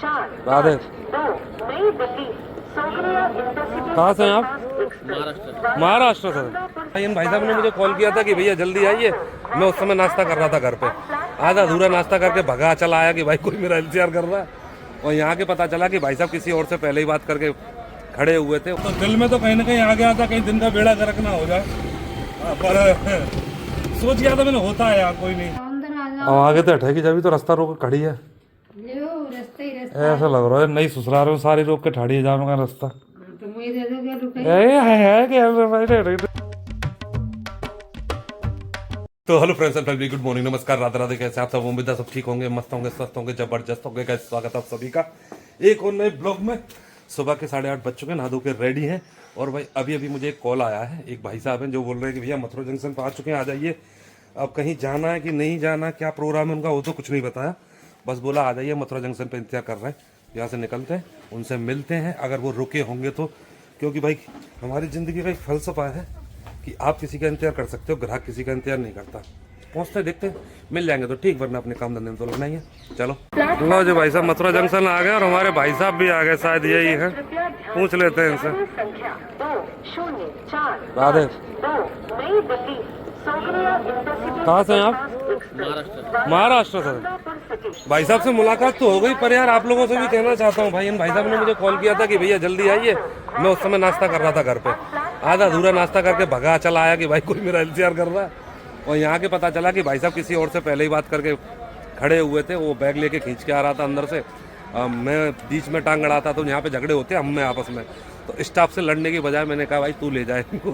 राधे। कहाँ से हैं आप? महाराष्ट्र से। भाई साहब ने मुझे कॉल किया था कि भैया जल्दी आइए। मैं उस समय नाश्ता कर रहा था घर पे, आधा अधूरा नाश्ता करके भगा चला आया कि भाई कोई मेरा इंतजार कर रहा है। और यहाँ के पता चला कि भाई साहब किसी और से पहले ही बात करके खड़े हुए थे। तो दिल में तो कहीं ना कहीं आ गया था कहीं दिन का बेड़ा गर्क ना हो जाए, पर सोच गया था मैंने होता है यार, कोई नहीं। अब आगे तो हटेगी जब तो रास्ता रोक खड़ी है। ऐसा लग रहा है नहीं ससुराल में सारी रोक के ठाड़ी है जाने का रास्ता। तो hello friends and family, good morning, नमस्कार, राधे राधे। कैसे आप सब? उम्मीद है सब ठीक होंगे, मस्त होंगे, स्वस्थ होंगे, जबरदस्त होंगे। कैसे स्वागत आप सभी का एक और नए ब्लॉग में। सुबह के 8:30 बज चुके हैं, नहा धो के रेडी हैं। और भाई अभी मुझे एक कॉल आया है, एक भाई साहब हैं जो बोल रहे हैं कि भैया मथुरा जंक्शन पर आ चुके हैं, आ जाइए। अब कहीं जाना है कि नहीं जाना, क्या प्रोग्राम है उनका वो तो कुछ नहीं बताया, बस बोला आ जाइए मथुरा जंक्शन पर इंतजार कर रहे हैं। यहाँ से निकलते हैं, उनसे मिलते हैं अगर वो रुके होंगे तो। क्योंकि भाई हमारी ज़िंदगी का एक फलसफा है कि आप किसी का इंतजार कर सकते हो, ग्राहक किसी का इंतजार नहीं करता। पहुँचते देखते हैं, मिल जाएंगे तो ठीक, वरना अपने काम धंधे में तो लगना ही है। चलो लो जी भाई साहब मथुरा जंक्शन आ गए और हमारे भाई साहब भी आ गए, शायद यही है, पूछ लेते हैं इनसे। राधे। कहाँ से हैं आप? महाराष्ट्र से। भाई साहब से मुलाकात तो हो गई, पर यार आप लोगों से भी कहना चाहता हूँ भाई, इन भाई साहब ने मुझे कॉल किया था कि भैया जल्दी आइए। मैं उस समय नाश्ता कर रहा था घर पे, आधा अधूरा नाश्ता करके भगा चला आया कि भाई कोई मेरा इंतजार कर रहा है। और यहाँ के पता चला कि भाई साहब किसी और से पहले ही बात करके खड़े हुए थे। वो बैग लेके खींच के आ रहा था अंदर से, मैं बीच में टांग अड़ा था। तो यहाँ पे झगड़े होते हैं हम में आपस में, तो स्टाफ से लड़ने की बजाय मैंने कहा भाई तू ले जाए इनको,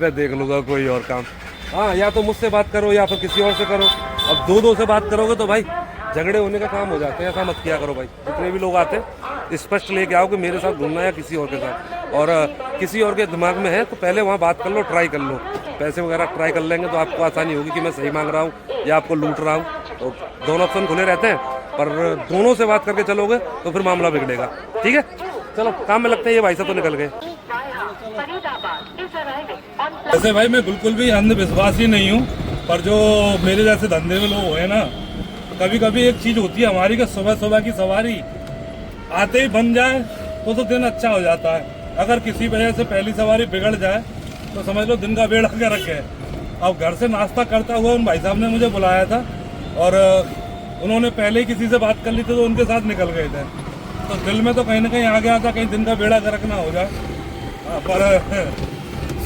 मैं देख लूँगा कोई और काम। हाँ, या तो मुझसे बात करो या फिर किसी और से करो। अब दो से बात करोगे तो भाई झगड़े होने का काम हो जाते हैं, ऐसा मत किया करो भाई। जितने भी लोग आते हैं स्पष्ट लेके आओ कि मेरे साथ घूमना है या किसी और के साथ। और किसी और के दिमाग में है तो पहले वहाँ बात कर लो, ट्राई कर लो। पैसे वगैरह ट्राई कर लेंगे तो आपको आसानी होगी कि मैं सही मांग रहा हूँ या आपको लूट रहा हूँ। तो दोनों ऑप्शन खुले रहते हैं, पर दोनों से बात करके चलोगे तो फिर मामला बिगड़ेगा। ठीक है, चलो काम में लगते हैं। ये भाई साहब तो निकल गए। वैसे भाई मैं बिल्कुल भी अंधविश्वासी नहीं हूँ, पर जो मेरे जैसे धंधे में लोग हुए ना, कभी कभी एक चीज़ होती है हमारी कि सुबह सुबह की सवारी आते ही बन जाए तो दिन अच्छा हो जाता है। अगर किसी वजह से पहली सवारी बिगड़ जाए तो समझ लो दिन का बेड़ा गर्क है। अब घर से नाश्ता करता हुआ उन भाई साहब ने मुझे बुलाया था और उन्होंने पहले ही किसी से बात कर ली थी तो उनके साथ निकल गए थे। तो दिल में तो कहीं ना कहीं आ गया था कहीं दिन का बेड़ा गर्क ना हो जाए, पर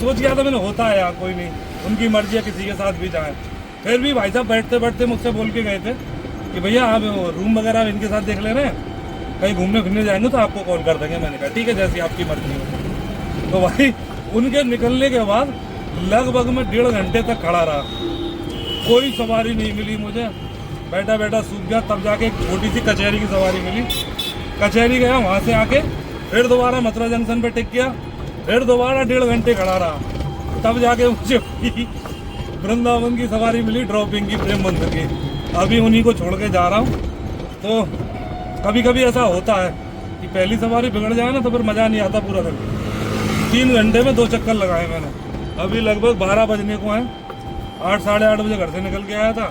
सोच गया था मैंने होता है यार, कोई नहीं, उनकी मर्जी है, किसी के साथ भी जाए। फिर भी भाई साहब बैठते बैठते मुझसे बोल के गए थे कि भैया आप रूम वगैरह इनके साथ देख ले रहे हैं, कहीं घूमने फिरने जाएंगे तो आपको कॉल कर देंगे। मैंने कहा ठीक है, जैसी आपकी मर्जी हो। तो भाई उनके निकलने के बाद लगभग मैं 1.5 घंटे तक खड़ा रहा, कोई सवारी नहीं मिली मुझे, बैठा बैठा सूख गया। तब जाके एक छोटी सी कचहरी की सवारी मिली, कचहरी गया, वहाँ से आके फिर दोबारा मथुरा जंक्शन पे टिक गया, फिर दोबारा 1.5 घंटे खड़ा रहा। तब जाके मुझे वृंदावन की सवारी मिली, ड्रॉपिंग की, प्रेम मंदिर की। अभी उन्हीं को छोड़ के जा रहा हूँ। तो कभी कभी ऐसा होता है कि पहली सवारी बिगड़ जाए ना तो फिर मज़ा नहीं आता पूरा दिन। 3 घंटे में 2 चक्कर लगाए मैंने। अभी लगभग 12 बजने को हैं, 8 साढ़े 8 बजे घर से निकल के आया था।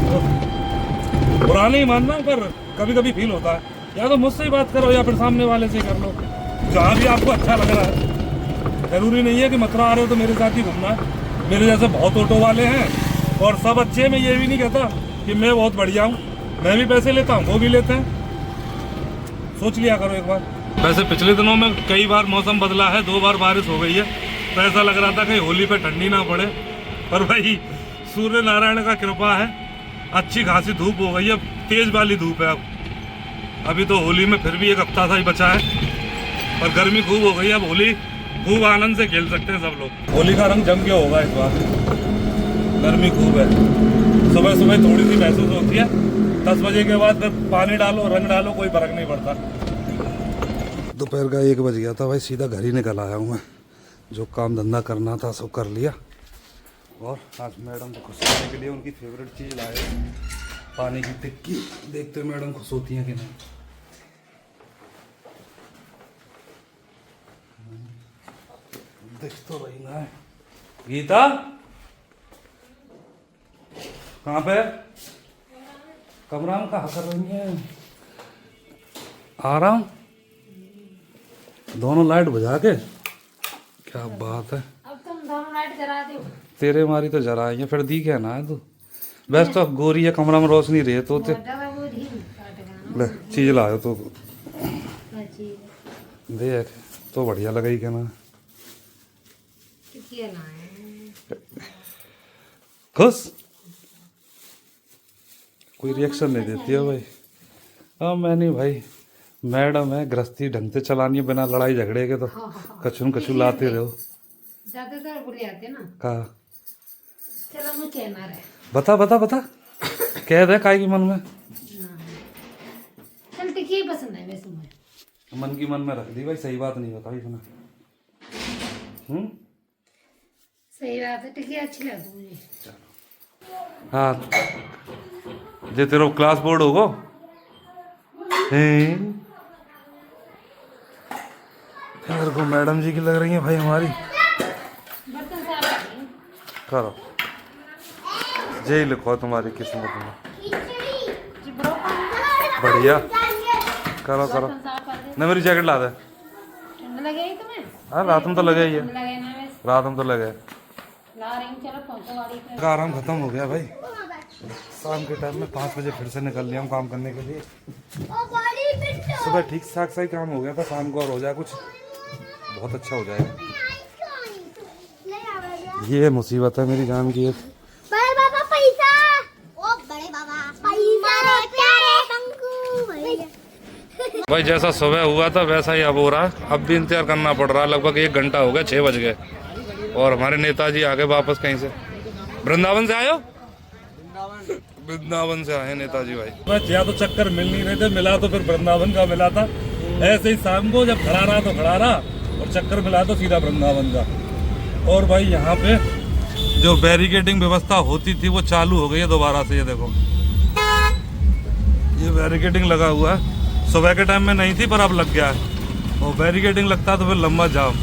तो बुरा नहीं मानना, पर कभी कभी फील होता है, या तो मुझसे ही बात करो या फिर सामने वाले से कर लो, जहाँ भी आपको अच्छा लग रहा है। जरूरी नहीं है कि मथुरा आ रहे हो तो मेरे साथ ही घूमना है। मेरे जैसे बहुत ऑटो वाले हैं और सब अच्छे हैं। मैं ये भी नहीं कहता कि मैं बहुत बढ़िया हूँ, मैं भी पैसे लेता हूँ, वो भी लेते हैं। सोच लिया करो एक बार। वैसे पिछले दिनों में कई बार मौसम बदला है, 2 बार बारिश हो गई है, तो ऐसा लग रहा था कि होली पे ठंडी ना पड़े, पर भाई सूर्य नारायण का कृपा है, अच्छी खासी धूप हो गई है, तेज वाली धूप है। अब अभी तो होली में फिर भी एक हफ्ता सा ही बचा है, पर गर्मी खूब हो गई है। अब होली खूब आनंद से खेल सकते हैं सब लोग। होली का रंग जम के होगा इस बार, गर्मी खूब है। सुबह सुबह थोड़ी सी महसूस होती है, 10 बजे के बाद फिर पानी डालो, रंग डालो, कोई फर्क नहीं पड़ता। दोपहर का 1 बज गया था भाई, सीधा घर ही निकल आया हूँ मैं। जो काम धंधा करना था सब कर लिया। और आज मैडम को खुश करने के लिए उनकी फेवरेट चीज़ लाए, पानी की टिक्की। देखते मैडम खुश होती हैं कि नहीं। देख तो रही ना है। गीता कहाँ पे? कमरा में कहाँ कर रही है? आ रहा हूँ। दोनों लाइट बुझा के। क्या बात है। अब तुम दोनों लाइट जला दो। तेरे मारी तो जरा है फिर दी क्या ना है तू। वैसे तो गोरी है कमरा में रोशनी रही तो ले चीज लायो तो देख तो बढ़िया लगाई क्या ना। खुश कोई रिएक्शन नहीं देती है भाई। हाँ मैं नहीं भाई, मैडम है गृहस्थी ढंग से चलानी है बिना लड़ाई झगड़े के, तो कछुन कछु लाते रहो। ज्यादातर बोले आते ना कहा चलो मैं कहना रहे बता बता बता कह दे काय की मन में। चल टिकिए पसंद है वैसे मुझे। मन की मन में रख दी भाई, सही बात नहीं बताई इसने। सही बात है, टिकिया अच्छी लगती मुझे। हाँ जे तेरो क्लास बोर्ड होगो मेरे को मैडम जी की लग रही है भाई हमारी। बर्तन साफ करो जय लिखो तुम्हारी किस्मत में। बढ़िया करो करो। न मेरी जैकेट ला दे। ठंड लगे ही तुम्हें? हाँ रात में तो लगे ही है, लगे ना वैसे रात में तो लगे। ला रही हूं, चलो पहुंचो गाड़ी पे। का आराम खत्म हो गया भाई। शाम के टाइम में 5 बजे फिर से निकल लिया हूँ काम करने के लिए। सुबह ठीक ठाक सही काम हो गया था, शाम को और हो जाए कुछ बहुत अच्छा हो जाएगा। ये मुसीबत है मेरी जान की। बड़े बाबा पैसा, ओ बड़े बाबा पैसा भाई जैसा सुबह हुआ था वैसा ही अब हो रहा है। अब भी इंतजार करना पड़ रहा है, लगभग 1 घंटा हो गया, 6 बज गए और हमारे नेताजी आ गए वापस कहीं से। वृंदावन से आयो? वृंदावन से आए नेताजी भाई। बस या तो चक्कर मिल नहीं रहे थे, मिला तो फिर वृंदावन का मिला था। ऐसे ही शाम को जब खड़ा रहा तो खड़ा रहा और चक्कर मिला तो सीधा वृंदावन का। और भाई यहाँ पे जो बैरिकेडिंग व्यवस्था होती थी वो चालू हो गई है दोबारा से। ये देखो ये बैरिकेडिंग लगा हुआ है, सुबह के टाइम में नहीं थी पर अब लग गया है। और बैरिकेडिंग लगता है तो फिर लंबा जाम,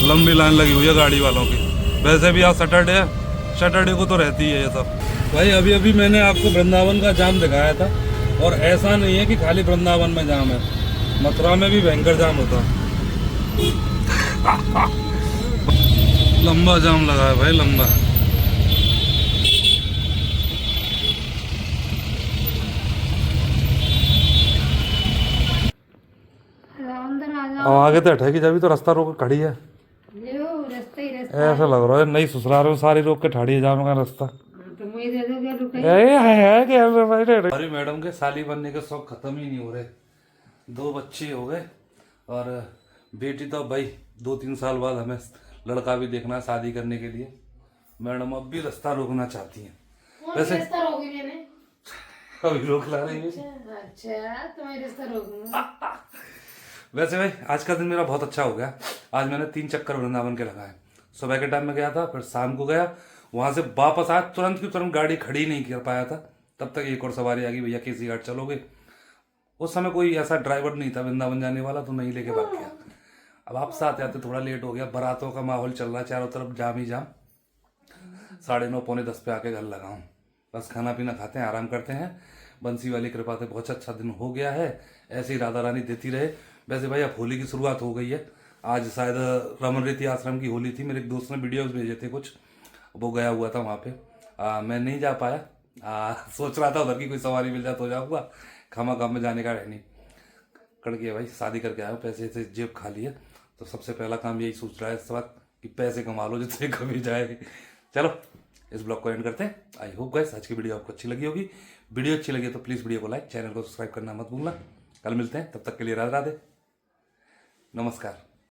लंबी लाइन लगी हुई है गाड़ी वालों की। वैसे भी आज सैटरडे है, सैटरडे को तो रहती है ये सब। भाई अभी अभी मैंने आपको वृंदावन का जाम दिखाया था और ऐसा नहीं है कि खाली वृंदावन में जाम है, मथुरा में भी भयंकर जाम होता है। लंबा जाम लगा है भाई, लंबा। आगे तो हटेगी जब भी तो रास्ता रोक खड़ी है। रास्ता ही रास्ता ऐसा लग रहा है नहीं ससुराल में सारी रोक के ठाड़ी है जाम का रास्ता। तो मुझे दे दो क्या रुपए? अरे मैडम के साली बनने के शौक खत्म ही नहीं हो रहे। 2 बच्चे हो गए और बेटी तो भाई 2-3 साल बाद हमें लड़का भी देखना है शादी करने के लिए। मैडम अब भी रास्ता रोकना चाहती हैं। वैसे रास्ता रोकी मैंने अभी रोक ला रही है। अच्छा तुम्हें रास्ता रोकूंगा। वैसे भाई आज का दिन मेरा बहुत अच्छा हो गया। आज मैंने 3 चक्कर वृंदावन के लगाए। सुबह के टाइम में गया था, फिर शाम को गया, वहां से वापस आया तुरंत की तुरंत गाड़ी खड़ी नहीं कर पाया था, तब तक एक और सवारी आ गई, भैया केसी घाट चलोगे। उस समय कोई ऐसा ड्राइवर नहीं था वृंदावन जाने वाला, तो नहीं लेके भाग गया। अब वापस आते आते थोड़ा लेट हो गया, बारातों का माहौल चल रहा है चारों तरफ, जाम ही जाम। 9:30 पौने 10 पे आके घर लगा हूँ। बस खाना पीना खाते हैं, आराम करते हैं। बंसी वाली कृपा से बहुत अच्छा दिन हो गया है, ऐसे ही राधा रानी देती रहे। वैसे भाई अब होली की शुरुआत हो गई है। आज शायद रमन रीति आश्रम की होली थी, मेरे एक दोस्त ने वीडियोस भेजे थे कुछ, वो गया हुआ था वहाँ पे। मैं नहीं जा पाया। सोच रहा था उधर की कोई सवारी मिल जाए तो जाऊँगा, खामा काम में जाने का है नहीं। कड़ गया भाई, शादी करके आया हूँ, पैसे से जेब खाली है, तो सबसे पहला काम यही सोच रहा है इस वक्त कि पैसे कमा लो जितने कभी जाए। चलो इस ब्लॉग को एंड करते हैं। आई होप गाइस आज की वीडियो आपको अच्छी लगी होगी। वीडियो अच्छी लगी तो प्लीज़ वीडियो को लाइक, चैनल को सब्सक्राइब करना मत भूलना। कल मिलते हैं, तब तक के लिए राधे राधे, नमस्कार।